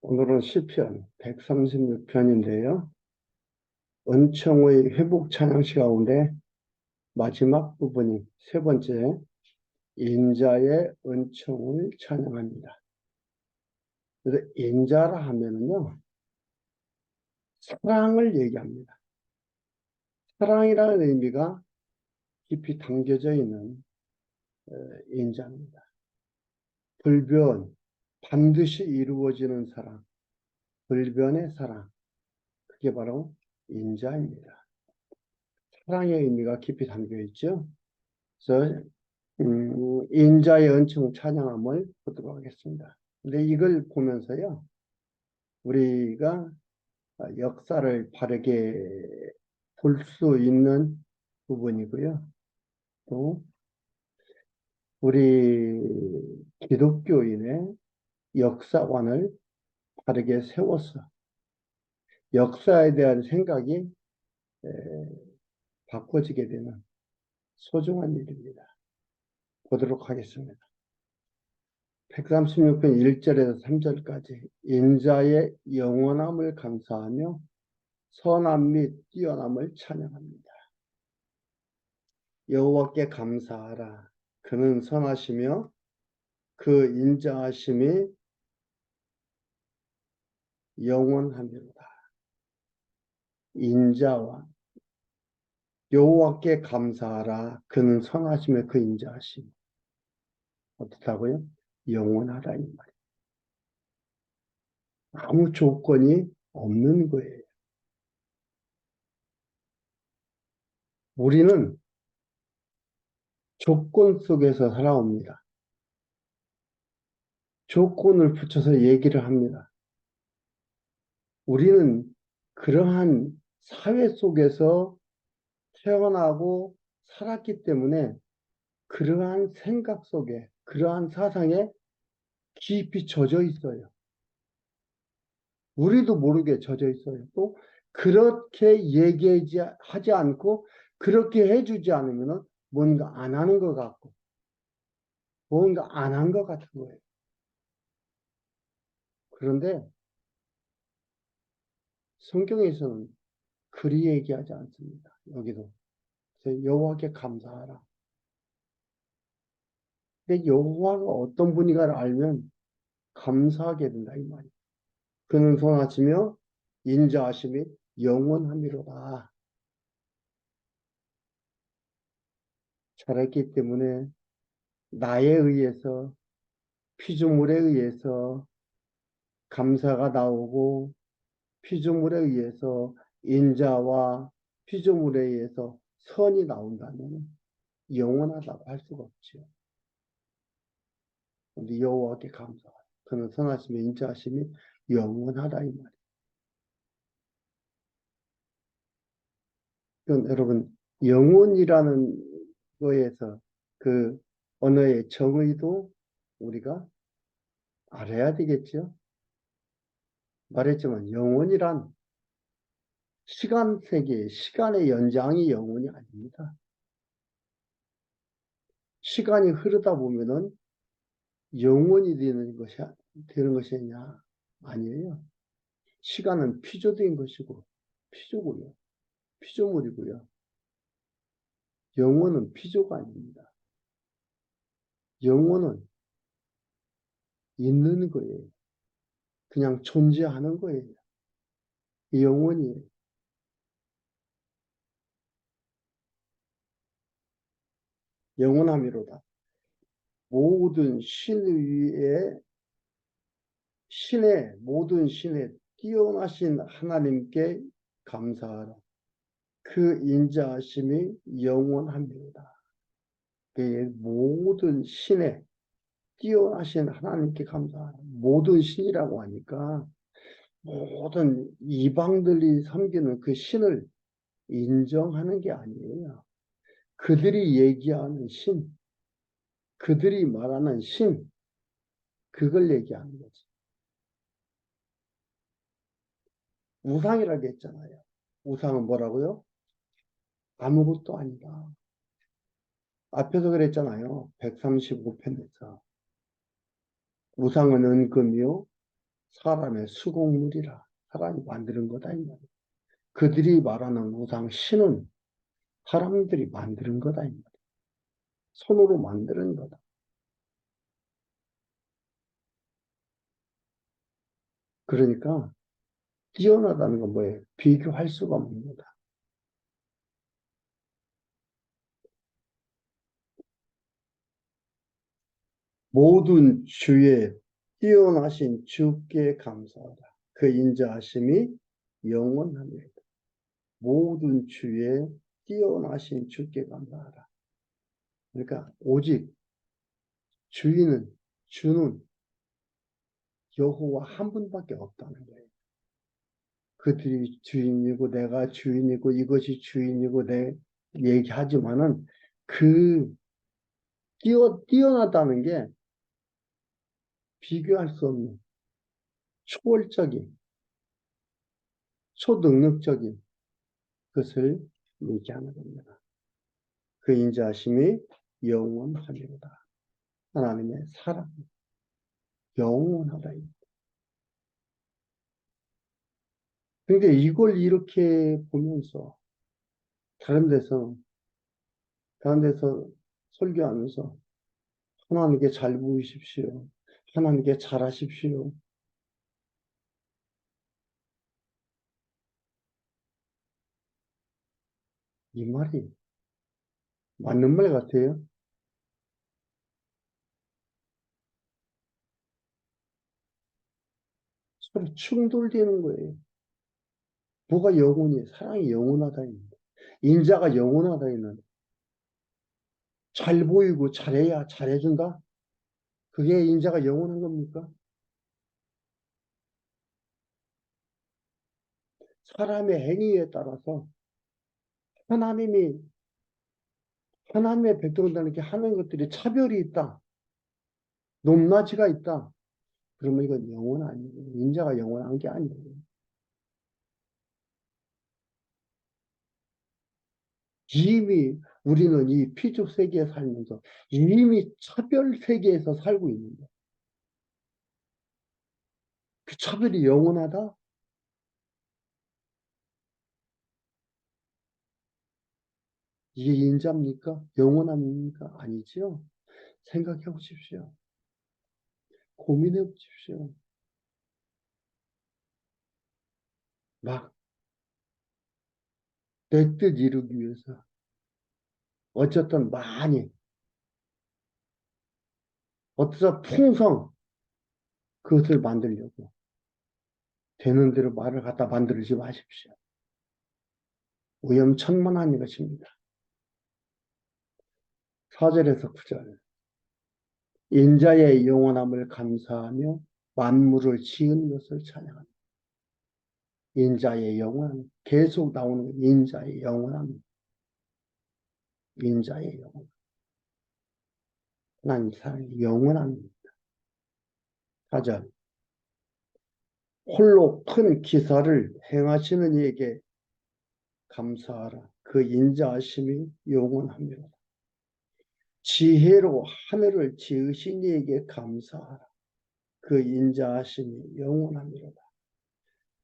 오늘은 시편 136편인데요. 은총의 회복 찬양시 가운데 마지막 부분이 세 번째, 인자의 은총을 찬양합니다. 그래서 인자라 하면은요, 사랑을 얘기합니다. 사랑이라는 의미가 깊이 담겨져 있는 인자입니다. 불변, 반드시 이루어지는 사랑, 불변의 사랑, 그게 바로 인자입니다. 사랑의 의미가 깊이 담겨 있죠. 그래서 인자의 은총 찬양함을 보도록 하겠습니다. 근데 이걸 보면서요, 우리가 역사를 바르게 볼 수 있는 부분이고요. 또 우리 기독교인의 역사관을 바르게 세워서 역사에 대한 생각이 에, 바꿔지게 되는 소중한 일입니다. 보도록 하겠습니다. 136편 1절에서 3절까지 인자의 영원함을 감사하며 선함 및 뛰어남을 찬양합니다. 여호와께 감사하라. 그는 선하시며 그 인자하심이 영원하미로다. 인자와 여호와께 감사하라. 그는 선하시며 그 인자하심 어떻다고요? 영원하다 이 말이에요. 아무 조건이 없는 거예요. 우리는 조건 속에서 살아옵니다. 조건을 붙여서 얘기를 합니다. 우리는 그러한 사회 속에서 태어나고 살았기 때문에 그러한 생각 속에, 그러한 사상에 깊이 젖어 있어요. 우리도 모르게 젖어 있어요. 또 그렇게 하지 않고 그렇게 해주지 않으면 뭔가 안 하는 것 같고 뭔가 안 한 것 같은 거예요. 그런데 성경에서는 그리 얘기하지 않습니다. 여기도 여호와께 감사하라. 근데 여호와가 어떤 분인가를 알면 감사하게 된다 이 말이에요. 그는 선하시며 인자하심이 영원함이로다. 잘했기 때문에 나에 의해서 피조물에 의해서 감사가 나오고 피조물에 의해서 인자와 피조물에 의해서 선이 나온다면 영원하다고 할 수가 없죠. 근데 여호와께 감사하라. 그는 선하시며 인자하심이 영원하다 이 말이에요. 그럼 여러분 영혼이라는 거에서 그 언어의 정의도 우리가 알아야 되겠죠. 말했지만 영혼이란 시간 세계, 시간의 연장이 영혼이 아닙니다. 시간이 흐르다 보면은 영혼이 되는 것이냐? 아니에요. 시간은 피조된 것이고, 피조고요. 피조물이고요. 영혼은 피조가 아닙니다. 영혼은 있는 거예요. 그냥 존재하는 거예요. 영혼이 영원함이로다. 모든 모든 신에 뛰어나신 하나님께 감사하라. 그 인자하심이 영원합니다. 그 모든 신에 뛰어나신 하나님께 감사하라. 모든 신이라고 하니까 모든 이방들이 섬기는 그 신을 인정하는 게 아니에요. 그들이 얘기하는 신, 그들이 말하는 신, 그걸 얘기하는 거지. 우상이라고 했잖아요. 우상은 뭐라고요? 아무것도 아니다. 앞에서 그랬잖아요. 135편에서. 우상은 은금이요. 사람의 수공물이라. 사람이 만드는 거다 이 말이야. 그들이 말하는 우상 신은 사람들이 만드는 거다 이 말이야. 손으로 만드는 거다. 그러니까 뛰어나다는 건 뭐예요? 비교할 수가 없는 거다. 모든 주의 뛰어나신 주께 감사하라. 그 인자하심이 영원합니다. 모든 주의 뛰어나신 주께 감사하라. 그러니까 오직 주는 여호와 한 분밖에 없다는 거예요. 그들이 주인이고 내가 주인이고 이것이 주인이고 내 얘기하지만은 그 뛰어나다는 게 비교할 수 없는 초월적인 초능력적인 것을 얘기하는 겁니다. 그 인자하심이 영원하리로다. 하나님의 사랑 영원하다. 근데 이걸 이렇게 보면서 다른 데서 다른 데서 설교하면서 하나님께 잘 보이십시오. 하나님께 잘하십시오. 이 말이 맞는 말 같아요. 서로 충돌되는 거예요. 뭐가 영원히 사랑이 영원하다 있는데 인자가 영원하다 있는데 잘 보이고 잘해야 잘해준다? 그게 인자가 영원한 겁니까? 사람의 행위에 따라서 하나님이 하나님의 백성들에게 하는 것들이 차별이 있다. 높낮이가 있다. 그러면 이건 영원 아니에요. 인자가 영원한 게 아니에요. 이미 우리는 이 피조 세계에 살면서 이미 차별 세계에서 살고 있는데 그 차별이 영원하다? 이게 인자입니까? 영원합니까? 아니죠. 생각해 보십시오. 고민해 보십시오. 막 내 뜻 이루기 위해서 어쨌든 많이 어쩌다 풍성 그것을 만들려고 되는 대로 말을 갖다 만들지 마십시오. 위험천만한 것입니다. 4절에서 9절 인자의 영원함을 감사하며 만물을 지은 것을 찬양합니다. 인자의 영원함 계속 나오는 인자의 영원함 인자의 영원 하나님 사랑이 영원합니다. 4절 홀로 큰 기사를 행하시는 이에게 감사하라. 그 인자하심이 영원합니다. 지혜로 하늘을 지으신 이에게 감사하라. 그 인자하심이 영원합니다.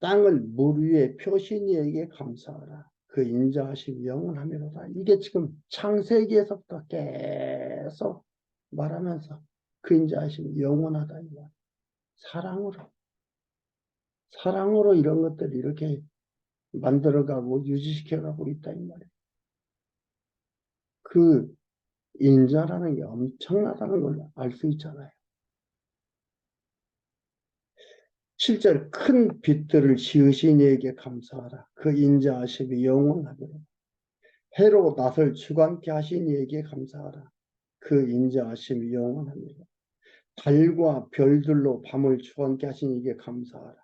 땅을 물 위에 펴신 이에게 감사하라. 그 인자하심이 영원합니다. 이게 지금 창세기에서부터 계속 말하면서 그 인자하심이 영원하다. 이거. 사랑으로. 사랑으로 이런 것들을 이렇게 만들어가고 유지시켜가고 있다. 이 말이에요. 그 인자라는 게 엄청나다는 걸 알 수 있잖아요. 7절 큰 빛들을 지으신 이에게 감사하라. 그 인자하심이 영원하도록. 해로 낯을 주관케 하신 이에게 감사하라. 그 인자하심이 영원합니다. 달과 별들로 밤을 주관케 하신 이에게 감사하라.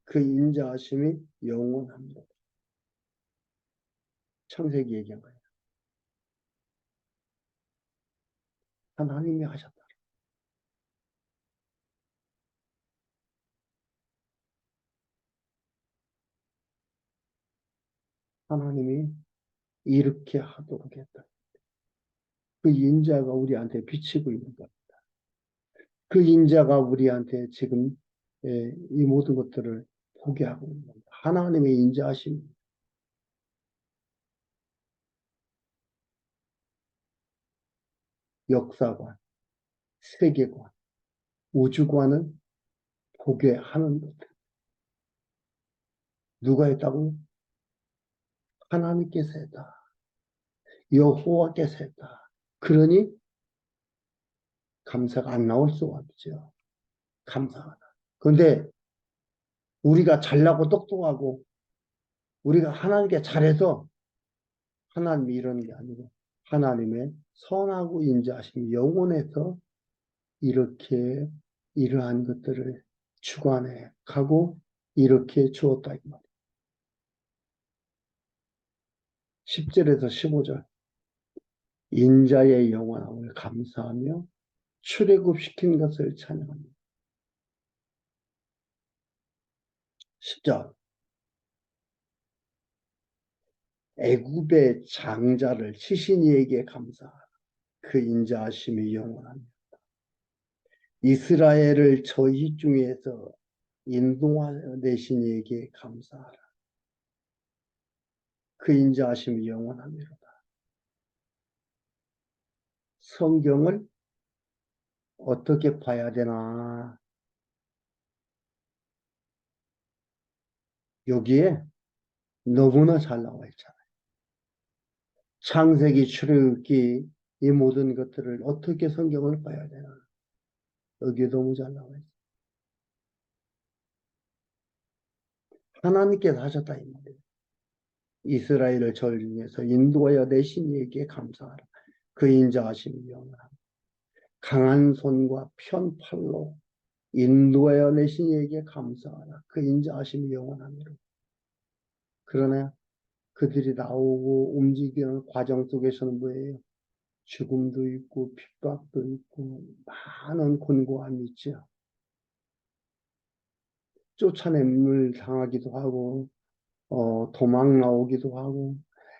그 인자하심이 영원합니다. 창세기 얘기한 거예요. 하나님이 하셨다. 하나님이 이렇게 하도록 했다. 그 인자가 우리한테 비치고 있는 것. 그 인자가 우리한테 지금 이 모든 것들을 포기하고 있는 겁니다. 하나님의 인자하심, 역사관, 세계관, 우주관을 포기하는 것. 누가 했다고? 하나님께서 했다. 여호와께서 했다. 그러니 감사가 안 나올 수가 없죠. 감사하다. 그런데 우리가 잘나고 똑똑하고 우리가 하나님께 잘해서 하나님이 이런 게 아니고 하나님의 선하고 인자하심이 영원해서 이렇게 이러한 것들을 주관해 가고 이렇게 주었다. 이 말이에요. 10절에서 15절 인자의 영원함을 감사하며 출애굽시킨 것을 찬양합니다. 10절 애굽의 장자를 치신 이에게 감사하라. 그 인자하심이 영원합니다. 이스라엘을 저희 중에서 인도하내신 이에게 감사하라. 그 인자하심이 영원합니다. 성경을 어떻게 봐야 되나? 여기에 너무나 잘 나와 있잖아요. 창세기, 출애굽기 이 모든 것들을 어떻게 성경을 봐야 되나? 여기에 너무 잘 나와 있어요. 하나님께서 하셨다 이 말이에요. 이스라엘을 저를 위해서 인도하여 내신 이에게 감사하라. 그 인자하심이 영원하라. 강한 손과 편 팔로 인도하여 내신 이에게 감사하라. 그 인자하심이 영원하니라. 그러나 그들이 나오고 움직이는 과정 속에서는 뭐예요? 죽음도 있고 핍박도 있고 많은 곤고함이 있죠. 쫓아냄을 당하기도 하고 도망 나오기도 하고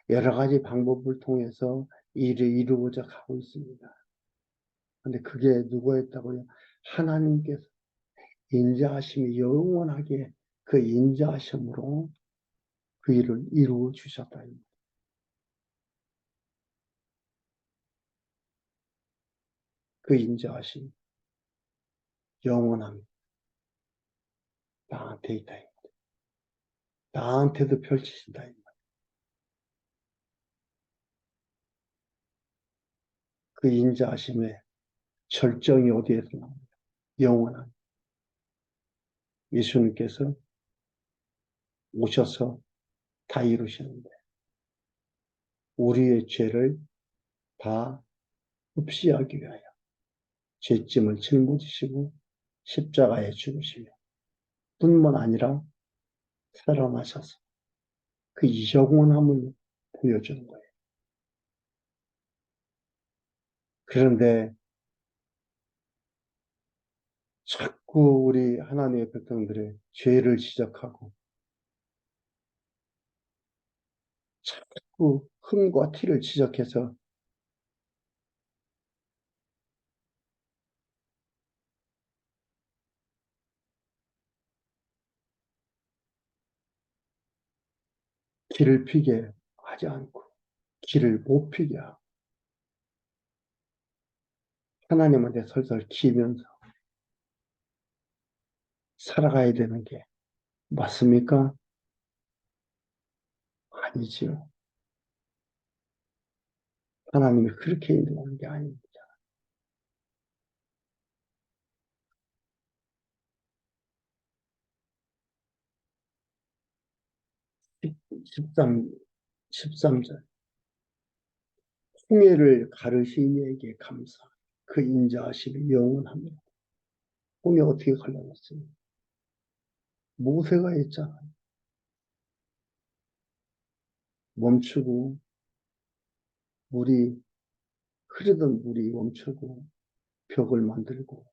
여러 가지 방법을 통해서 일을 이루고자 하고 있습니다. 근데 그게 누구였다고요? 하나님께서 인자하심이 영원하게 그 인자하심으로 그 일을 이루어 주셨다. 그 인자하심 영원합니다. 나한테 있다. 나한테도 펼치신다. 그 인자하심의 절정이 어디에서 나옵니다. 영원한 예수님께서 오셔서 다 이루시는데 우리의 죄를 다 흡수하기 위하여 죄짐을 짊어지시고 십자가에 죽으시며 뿐만 아니라 살아나셔서 그 영원함을 보여주는 거예요. 그런데 자꾸 우리 하나님의 백성들의 죄를 지적하고 자꾸 흠과 티를 지적해서 길을 피게 하지 않고 길을 못 피게 하고 하나님한테 설설 기면서 살아가야 되는 게 맞습니까? 아니지요. 하나님이 그렇게 인도하는 게 아닙니다. 13, 13절. 홍해를 가르신 이에게 감사. 그 인자하심이 영원합니다. 홍해 어떻게 갈라졌어요? 모세가 했잖아요. 멈추고 물이 흐르던 물이 멈추고 벽을 만들고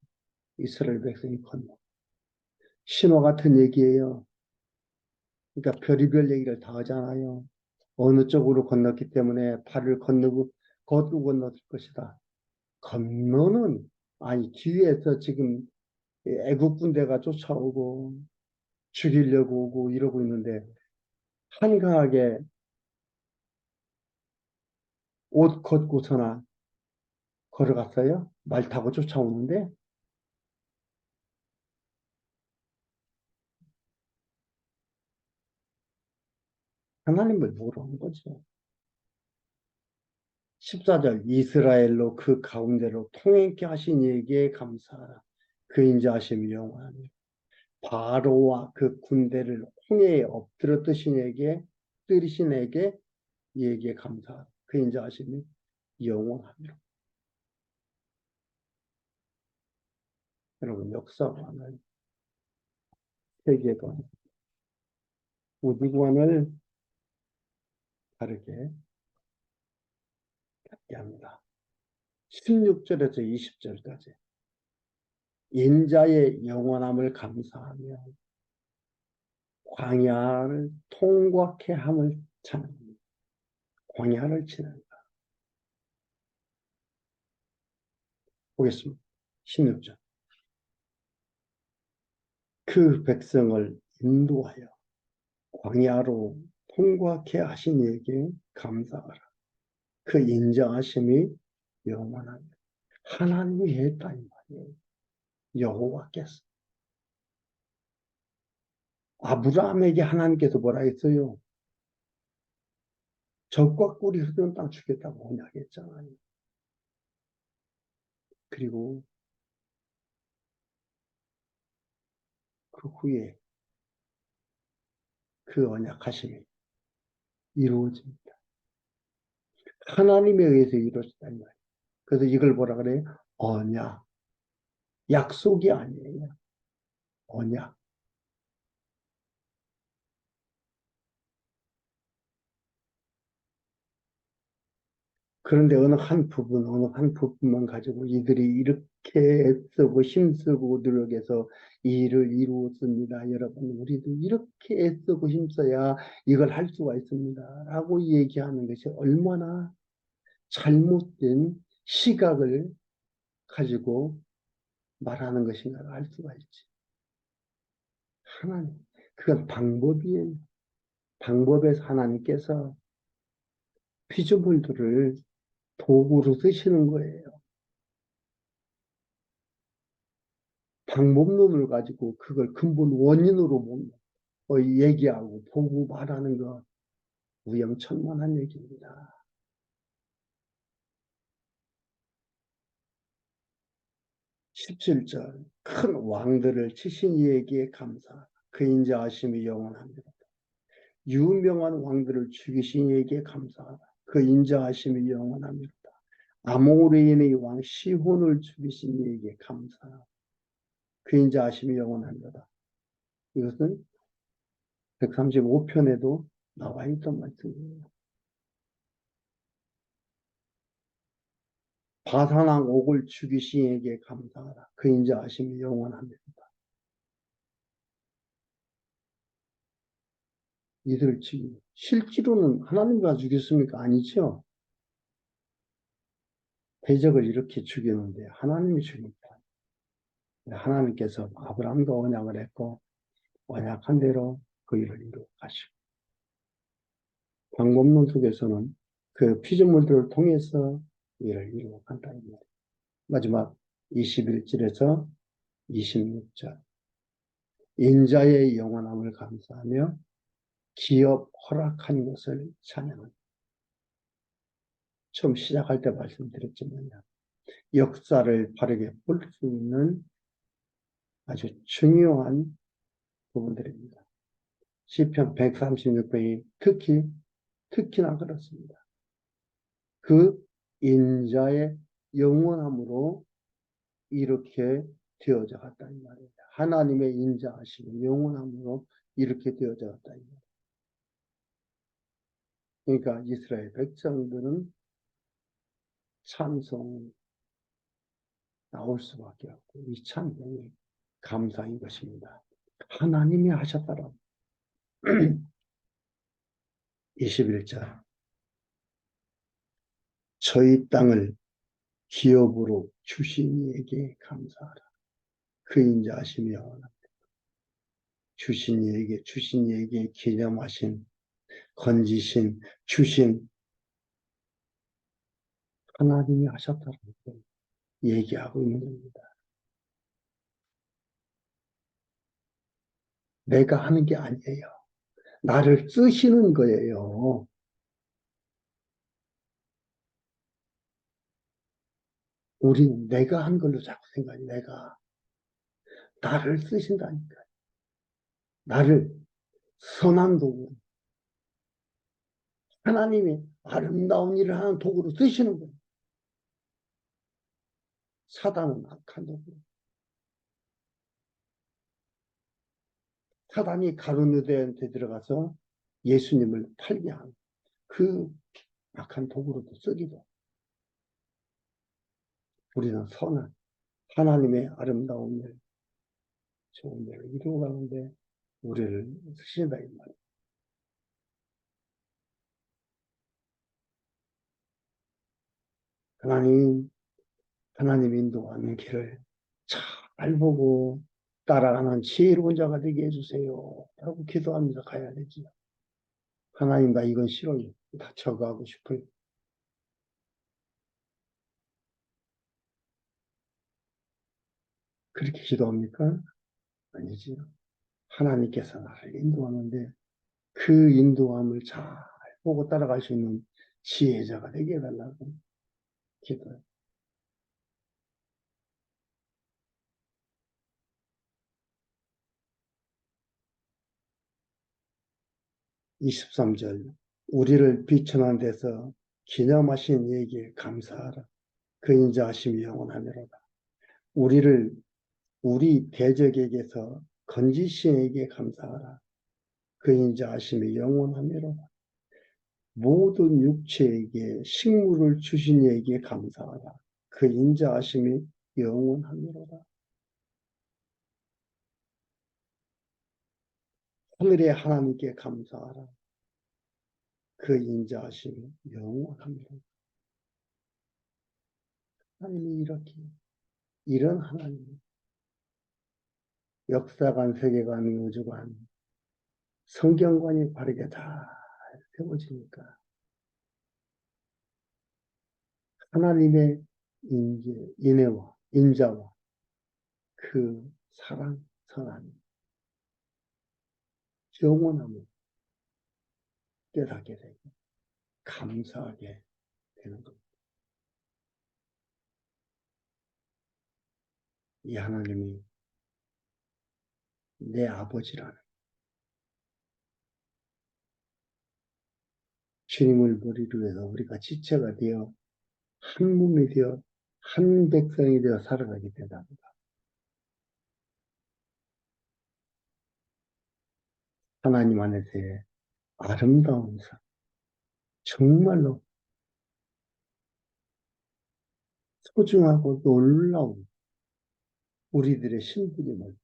이스라엘 백성이 건너. 신화 같은 얘기예요. 그러니까 별의별 얘기를 다 하잖아요. 어느 쪽으로 건넜기 때문에 발을 건너고 거꾸로 건넜을 것이다. 건너는 아니 뒤에서 지금 애국 군대가 쫓아오고 죽이려고 오고 이러고 있는데 한가하게 옷 걷고서나 걸어갔어요. 말 타고 쫓아오는데 하나님을 모르는 거죠. 14절 이스라엘로 그 가운데로 통행케 하신 이에게 감사하라. 그 인자하심이 영원하니 바로와 그 군대를 홍해에 엎드려 뜨신 에게 이에게 감사하라. 그 인자하심이 영원하니라. 여러분 역사관을 세계관 우주관을 다르게 갖게 합니다. 16절에서 20절까지 인자의 영원함을 감사하며 광야를 통과케 함을 찬양합니다. 광야를 지난다. 보겠습니다. 16절 그 백성을 인도하여 광야로 통과케 하신 이에게 감사하라. 그 인자하심이 영원합니다. 하나님이 했다 이 말이에요. 여호와께서 아브라함에게 하나님께서 뭐라 했어요? 적과 꿀이 흐르는 땅 주겠다고 언약했잖아요. 그리고 그 후에 그 언약하심이 이루어집니다. 하나님에 의해서 이루어졌다는 말이에요. 그래서 이걸 뭐라 그래요? 언약. 약속이 아니에요. 언약. 그런데 어느 한 부분만 가지고 이들이 이렇게 애쓰고 힘쓰고 노력해서 이 일을 이루었습니다. 여러분, 우리도 이렇게 애쓰고 힘써야 이걸 할 수가 있습니다. 라고 얘기하는 것이 얼마나 잘못된 시각을 가지고 말하는 것인가를 알 수가 있지. 하나님, 그건 방법이에요. 방법에서 하나님께서 피조물들을 도구로 쓰시는 거예요. 방법론을 가지고 그걸 근본 원인으로 얘기하고 보고 말하는 것 위험천만한 얘기입니다. 17절 큰 왕들을 치신 이에게 감사 그 인자하심이 영원합니다. 유명한 왕들을 죽이신 이에게 감사하라. 그 인자하심이 영원합니다. 아모레인의 왕 시혼을 죽이신 이에게 감사하라. 그 인자하심이 영원합니다. 이것은 135편에도 나와 있던 말씀이에요. 바산왕 옥을 죽이신 이에게 감사하라. 그 인자하심이 영원합니다. 이들을 죽이 실제로는 하나님과 죽였습니까? 아니죠. 대적을 이렇게 죽였는데 하나님이 죽입니다. 하나님께서 아브라함과 언약을 했고 언약한 대로 그 일을 이루어 가시고 방법론 속에서는 그 피조물들을 통해서 일을 이루어 간다는 말이에요. 마지막 21절에서 26절 인자의 영원함을 감사하며 기업 허락한 것을 찬양합니다. 처음 시작할 때 말씀드렸지만요. 역사를 바르게 볼 수 있는 아주 중요한 부분들입니다. 시편 136편이 특히나 그렇습니다. 그 인자의 영원함으로 이렇게 되어져 갔다는 말입니다. 하나님의 인자하심이 영원함으로 이렇게 되어져 갔다는 말입니다. 그러니까 이스라엘 백성들은 찬송 나올 수밖에 없고 이 찬송이 감사인 것입니다. 하나님이 하셨다라. 21절 저희 땅을 기업으로 주신 이에게 감사하라. 그 인자하시며 주신 이에게 기념하신, 건지신, 주신 하나님이 하셨다는 걸 얘기하고 있는 겁니다. 내가 하는 게 아니에요. 나를 쓰시는 거예요. 우린 내가 한 걸로 자꾸 생각해. 나를 쓰신다니까. 나를 선한 도구로, 하나님이 아름다운 일을 하는 도구로 쓰시는 거예요. 사단은 악한 도구. 사단이 가룟 유대한테 들어가서 예수님을 팔게 한 그 악한 도구로도 쓰기도. 우리는 선한 하나님의 아름다운 일, 좋은 일을 이루어 가는데 우리를 쓰신다 이 말이에요. 하나님 인도하는 길을 잘 보고 따라가는 지혜로운 자가 되게 해주세요. 라고 기도하면서 가야 되지. 하나님, 나 이건 싫어요. 다 저거하고 싶어요. 그렇게 기도합니까? 아니지. 하나님께서 나를 인도하는데 그 인도함을 잘 보고 따라갈 수 있는 지혜자가 되게 해달라고 기도해요. 23절. 우리를 비천한 데서 기념하신 이에게 감사하라. 그 인자하심이 영원하니로다. 우리를 우리 대적에게서 건지신 이에게 감사하라. 그 인자하심이 영원하니로다. 모든 육체에게 식물을 주신 이에게 감사하라. 그 인자하심이 영원하니로다. 하늘의 하나님께 감사하라. 그 인자하심이 영원합니다. 하나님이 이렇게 이런 하나님, 역사관, 세계관, 우주관, 성경관이 바르게 다 세워지니까 하나님의 인애와 인자와 그 사랑, 선한 영원함을 깨닫게 되고 감사하게 되는 겁니다. 이 하나님이 내 아버지라는 주님을 머리로 해서 우리가 지체가 되어 한 몸이 되어 한 백성이 되어 살아가게 된답니다. 하나님 안에서의 아름다운 삶, 정말로 소중하고 놀라운 우리들의 신부임을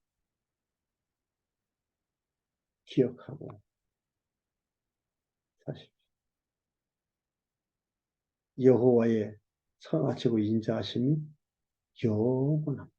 기억하고 사십시오. 여호와의 선하시고 인자하심이 영원합니다.